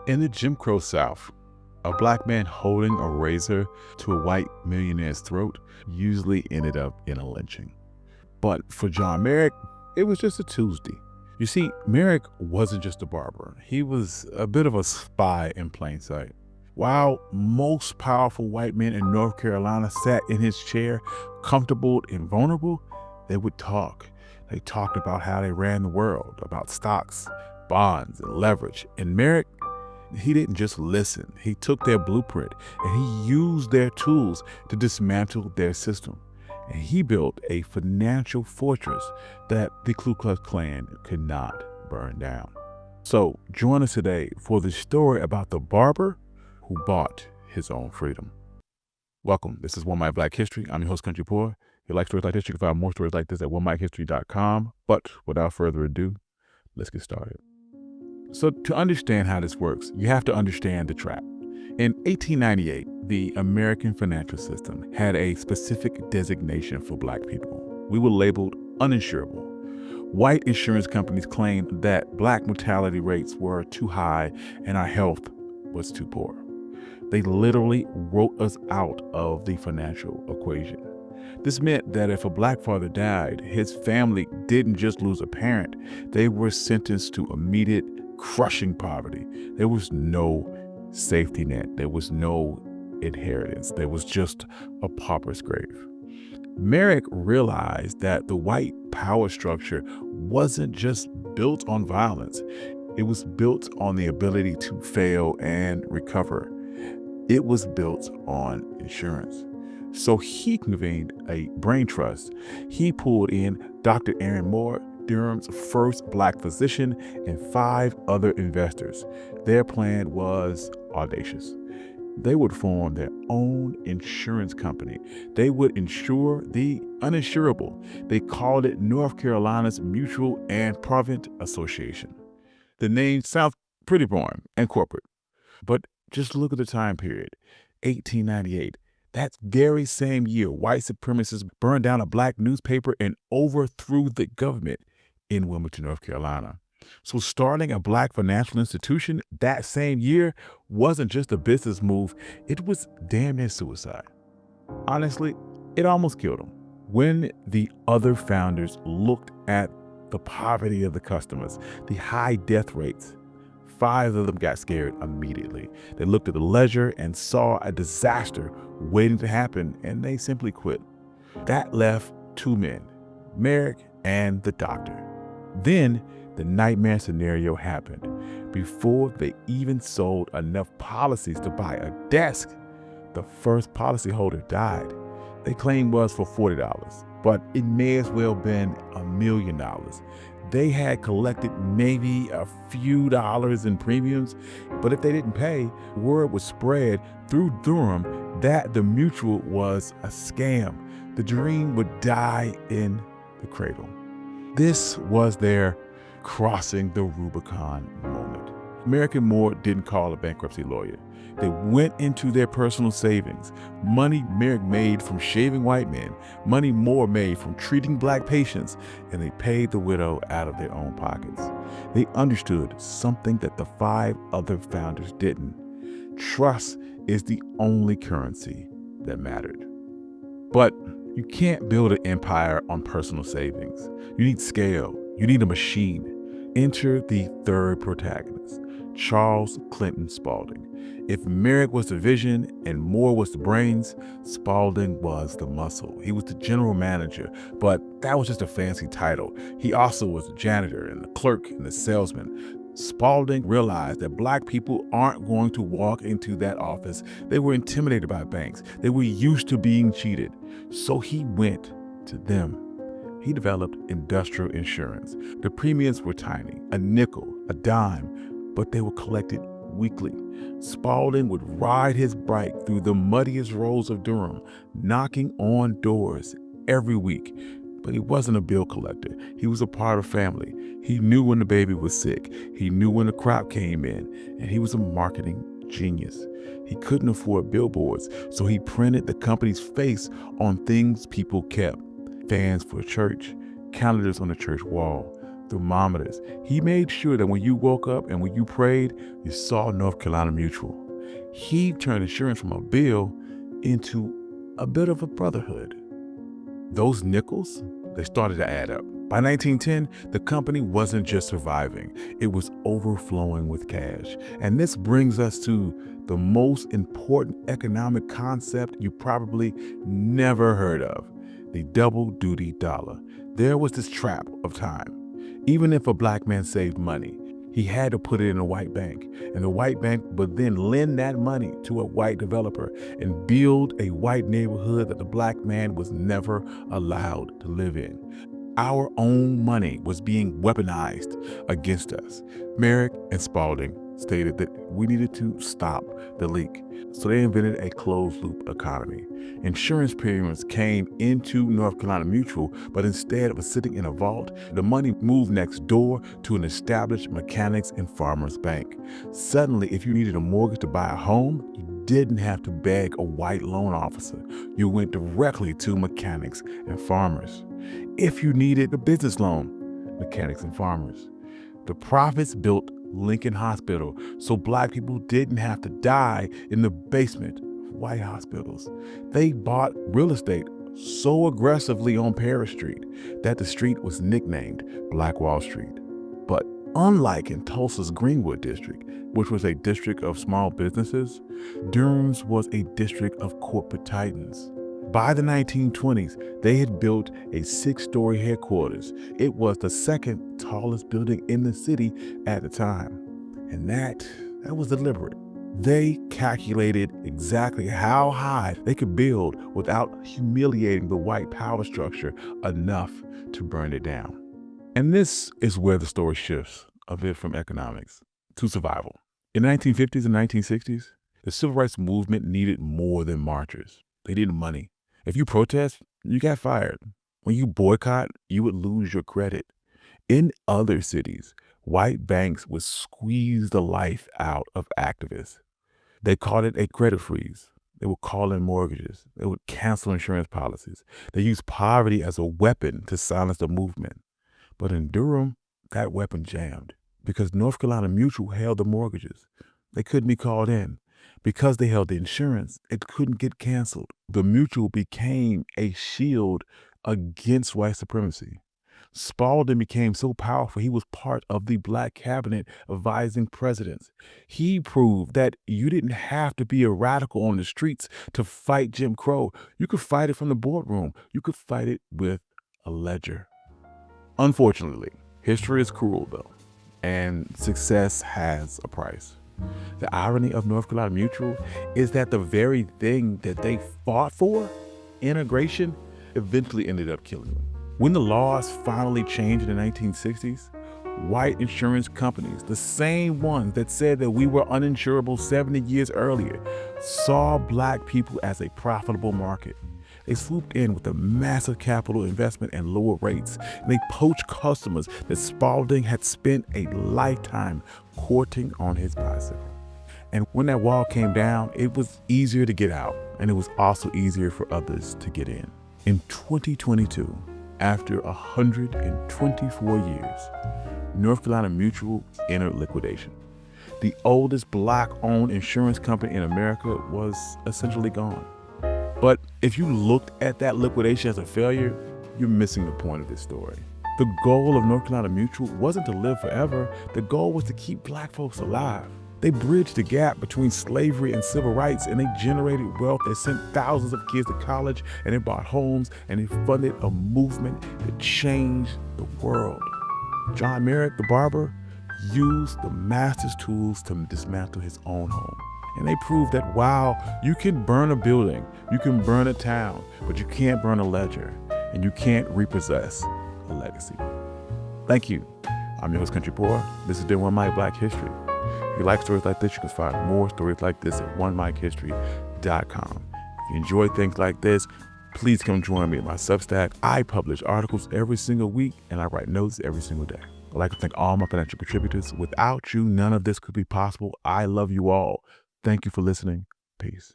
In the Jim Crow South, a black man holding a razor to a white millionaire's throat usually ended up in a lynching. But for John Merrick, it was just a Tuesday. You see, Merrick wasn't just a barber. He was a bit of a spy in plain sight. While most powerful white men in North Carolina sat in his chair, comfortable and vulnerable, they would talk. They talked about how they ran the world, about stocks, bonds, and leverage. And Merrick, he didn't just listen. He took their blueprint and he used their tools to dismantle their system. And he built a financial fortress that the Ku Klux Klan could not burn down. So join us today for the story about the barber who bought his own freedom. Welcome. This is One Mic Black History. I'm your host, Country Poor. If you like stories like this, you can find more stories like this at onemichistory.com. But without further ado, let's get started. So to understand how this works, you have to understand the trap. In 1898, the American financial system had a specific designation for black people. We were labeled uninsurable. White insurance companies claimed that black mortality rates were too high and our health was too poor. They literally wrote us out of the financial equation. This meant that if a black father died, his family didn't just lose a parent, they were sentenced to immediate, crushing poverty. There was no safety net. There was no inheritance. There was just a pauper's grave. Merrick realized that the white power structure wasn't just built on violence. It was built on the ability to fail and recover. It was built on insurance. So he convened a brain trust. He pulled in Dr. Aaron Moore, Durham's first black physician, and 5 other investors. Their plan was audacious. They would form their own insurance company. They would insure the uninsurable. They called it North Carolina's Mutual and Provident Association. The name sounds pretty boring and corporate, but just look at the time period, 1898. That very same year, white supremacists burned down a black newspaper and overthrew the government in Wilmington, North Carolina. So starting a black financial institution that same year wasn't just a business move, it was damn near suicide. Honestly, it almost killed them. When the other founders looked at the poverty of the customers, the high death rates, 5 of them got scared immediately. They looked at the ledger and saw a disaster waiting to happen, and they simply quit. That left 2 men, Merrick and the doctor. Then the nightmare scenario happened. Before they even sold enough policies to buy a desk, the first policyholder died. They claimed was for $40, but it may as well have been $1 million. They had collected maybe a few dollars in premiums, but if they didn't pay, word was spread through Durham that the mutual was a scam. The dream would die in the cradle. This was their crossing the Rubicon moment. Merrick and Moore didn't call a bankruptcy lawyer. They went into their personal savings. Money Merrick made from shaving white men, money Moore made from treating black patients, and they paid the widow out of their own pockets. They understood something that the 5 other founders didn't. Trust is the only currency that mattered. But you can't build an empire on personal savings. You need scale. You need a machine. Enter the third protagonist, Charles Clinton Spaulding. If Merrick was the vision and Moore was the brains, Spaulding was the muscle. He was the general manager, but that was just a fancy title. He also was the janitor and the clerk and the salesman. Spaulding realized that black people aren't going to walk into that office. They were intimidated by banks. They were used to being cheated. So he went to them. He developed industrial insurance. The premiums were tiny, a nickel, a dime, but they were collected weekly. Spaulding would ride his bike through the muddiest roads of Durham, knocking on doors every week. But he wasn't a bill collector. He was a part of family. He knew when the baby was sick. He knew when the crop came in. And he was a marketing genius. He couldn't afford billboards, so he printed the company's face on things people kept. Fans for church, calendars on the church wall, thermometers. He made sure that when you woke up and when you prayed, you saw North Carolina Mutual. He turned insurance from a bill into a bit of a brotherhood. Those nickels, they started to add up. By 1910, the company wasn't just surviving, it was overflowing with cash. And this brings us to the most important economic concept you probably never heard of, the double duty dollar. There was this trap of time. Even if a black man saved money, he had to put it in a white bank, and the white bank would then lend that money to a white developer and build a white neighborhood that the black man was never allowed to live in. Our own money was being weaponized against us. Merrick and Spalding stated that we needed to stop the leak, so they invented a closed-loop economy. Insurance premiums came into North Carolina Mutual, but instead of sitting in a vault, the money moved next door to an established mechanics and farmers bank. Suddenly, if you needed a mortgage to buy a home, you didn't have to beg a white loan officer. You went directly to mechanics and farmers. If you needed a business loan, mechanics and farmers. The profits built Lincoln Hospital so black people didn't have to die in the basement of white hospitals. They bought real estate so aggressively on Paris Street that the street was nicknamed Black Wall Street. But unlike in Tulsa's Greenwood district, which was a district of small businesses, Durham's was a district of corporate titans. By the 1920s, they had built a 6-story headquarters. It was the second tallest building in the city at the time. And that was deliberate. They calculated exactly how high they could build without humiliating the white power structure enough to burn it down. And this is where the story shifts a bit from economics to survival. In the 1950s and 1960s, the civil rights movement needed more than marchers. They needed money. If you protest, you got fired. When you boycott, you would lose your credit. In other cities, white banks would squeeze the life out of activists. They called it a credit freeze. They would call in mortgages. They would cancel insurance policies. They used poverty as a weapon to silence the movement. But in Durham, that weapon jammed because North Carolina Mutual held the mortgages. They couldn't be called in. Because they held the insurance, it couldn't get canceled. The Mutual became a shield against white supremacy. Spalding became so powerful, he was part of the black cabinet advising presidents. He proved that you didn't have to be a radical on the streets to fight Jim Crow. You could fight it from the boardroom. You could fight it with a ledger. Unfortunately, history is cruel though, and success has a price. The irony of North Carolina Mutual is that the very thing that they fought for, integration, eventually ended up killing them. When the laws finally changed in the 1960s, white insurance companies, the same ones that said that we were uninsurable 70 years earlier, saw black people as a profitable market. They swooped in with a massive capital investment and lower rates, and they poached customers that Spalding had spent a lifetime courting on his bicycle. And when that wall came down, it was easier to get out, and it was also easier for others to get in. In 2022, after 124 years, North Carolina Mutual entered liquidation. The oldest black-owned insurance company in America was essentially gone. But if you looked at that liquidation as a failure, you're missing the point of this story. The goal of North Carolina Mutual wasn't to live forever. The goal was to keep black folks alive. They bridged the gap between slavery and civil rights, and they generated wealth that sent thousands of kids to college, and they bought homes, and they funded a movement that changed the world. John Merrick, the barber, used the master's tools to dismantle his own home. And they proved that while you can burn a building, you can burn a town, but you can't burn a ledger, and you can't repossess a legacy. Thank you. I'm your host, Country Boy. This has been One Mic Black History. If you like stories like this, you can find more stories like this at onemichistory.com. If you enjoy things like this, please come join me at my Substack. I publish articles every single week, and I write notes every single day. I'd like to thank all my financial contributors. Without you, none of this could be possible. I love you all. Thank you for listening. Peace.